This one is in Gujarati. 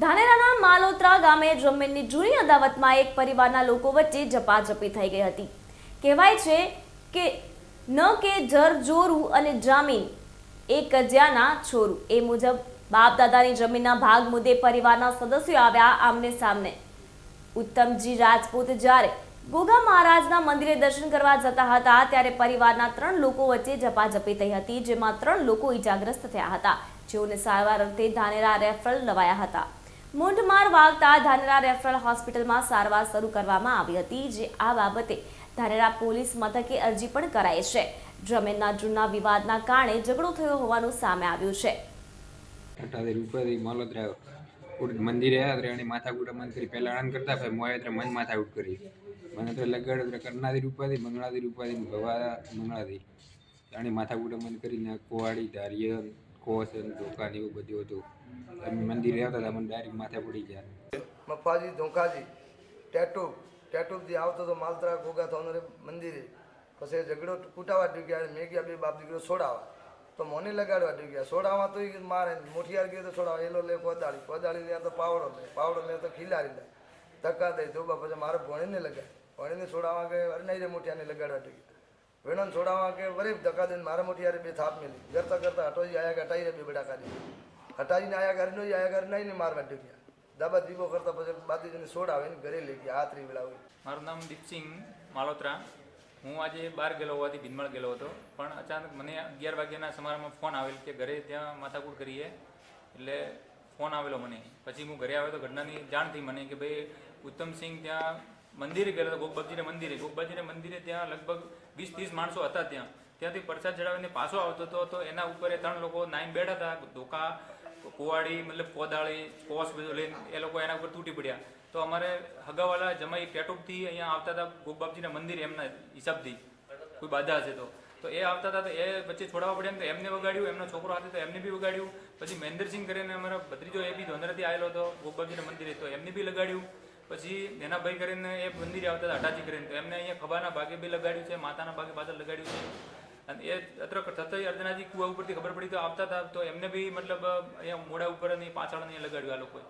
ધાનેરાના માલોત્રા ગામે જમીનની જૂની અદાવતમાં એક પરિવારના લોકો વચ્ચે ઝપાઝપી થઈ ગઈ હતી. કહેવાય છે કે ન કે જર જોરું અને જામીન એ કજિયાના છોરું. એ મુજબ બાપ દાદાની જમીનના ભાગ મુદ્દે પરિવારના સદસ્યો આવ્યા આમને સામને. ઉત્તમજી રાજપૂત જ્યારે ગોગા મહારાજના મંદિરે દર્શન કરવા જતા હતા ત્યારે પરિવારના 3 લોકો વચ્ચે ઝપાઝપી થઈ હતી, જેમાં 3 લોકો ઈજાગ્રસ્ત થયા હતા, જેઓને સારવાર અર્થે ધાનેરા રેફરલ લવાયા હતા. મૂંઢમાર વાગતા ધાનેરા રેફરલ હોસ્પિટલમાં સારવાર શરૂ કરવામાં આવી હતી. જે આ બાબતે ધાનેરા પોલીસ મથકે અરજી પણ કરાઈ છે. જમીનના જૂના વિવાદના કારણે ઝઘડો થયો હોવાનું સામે આવ્યું છે. મંદિરે આવ્યા માથાકૂટ મન કરી પહેલા આનંદ કરતા ભાઈ મોય મન માથાકૂટ કરી મને તો લગાડ કરનારી રૂપાથી મંગળાદી રૂપાથી ભવા મંગળાદી જાણે માથાકૂટ મન કરીને કોવાડી ધારિય કોસ ધોકા ને એવું બધું હતું. મંદિરે આવતા હતા મને ડાયરેક્ટ માથા પડી ગયા. મપ્પાજી ધોકાજી ટેટુથી આવતો તો માલતરા ગોગા થવાનો મંદિરે પછી ઝઘડો કૂટાવા ડ્યું ગયા. મેં ગયા બે બાપ દીકરો છોડાવા તો મોને લગાડવા ડ્યું ગયા. છોડાવા તો મારે મોઠિયાર ગયો તો છોડાવા એલો લે કોદાળી લે તો પાવડો લે તો ખીલારી લે ધક્કા દઈ ધોબા પછી મારે ભણીને લગાડ ભણીને છોડાવા કે અરનાઈ રે મોઠિયાને લગાડવા ડ્યું ગયા. વેણોને છોડાવા કે વરે ધક્કા દઈને મારા મોઠિયારે બે થાપ મેલી કરતા કરતા હટોજી આયા હટાઈ રે બે બડા કાઢી હટાવીને આયા ઘર નહીં આયા ઘર નહીં મારવા ડ્યું ગયા. દાબા દીવો કરતા પછી બાદીજીને છોડાવે ને ઘરે લઈ ગયા. આતરી વેળા હોય. મારું નામ દીપસિંહ માલોત્રા. હું આજે બહાર ગયેલો હોવાથી ભીનમાળ ગયેલો હતો, પણ અચાનક મને 11 વાગ્યાના સમારમાં ફોન આવેલ કે ઘરે ત્યાં માથાકૂટ કરીએ, એટલે ફોન આવેલો મને. પછી હું ઘરે આવ્યો તો ઘટનાની જાણ થઈ મને કે ભાઈ ઉત્તમસિંહ ત્યાં મંદિરે ગયેલો હતો, ગોગબાજીના મંદિરે ત્યાં લગભગ 20-30 માણસો હતા. ત્યાંથી પ્રસાદ ચડાવીને પાછો આવતો હતો તો એના ઉપર 3 લોકો નાઈન બેઠા હતા. ધોકા કુવાડી મતલબ કોદાળી કોસ બધું લઈને એ લોકો એના ઉપર તૂટી પડ્યા. તો અમારે હગાવાલા જમાઈ ટેટુપથી અહીંયા આવતા હતા ગોગબાપજીના મંદિર એમના હિસાબથી કોઈ બાધા હશે તો એ આવતા હતા. તો એ વચ્ચે છોડાવવા પડ્યા તો એમને વગાડ્યું, એમનો છોકરો હાથે તો એમને બી વગાડ્યું. પછી મહેન્દ્રસિંહ કરીને અમારા ભત્રીજો એ બી ધોંધરાથી આવેલો હતો ગોગબાપજીના મંદિરે, તો એમને બી લગાડ્યું. પછી એના ભાઈ કરીને એ મંદિરે આવતા હતા હટાજી કરીને, તો એમને અહીંયા ખભાના ભાગે બી લગાડ્યું છે, માતાના ભાગે પાછળ લગાડ્યું છે. અને એ અત્ર થતા અર્ધનાજી કુવા ઉપરથી ખબર પડી તો આવતા હતા તો એમને બી મતલબ અહીંયા મોઢા ઉપર અને પાછળ લગાડ્યું આ લોકોએ.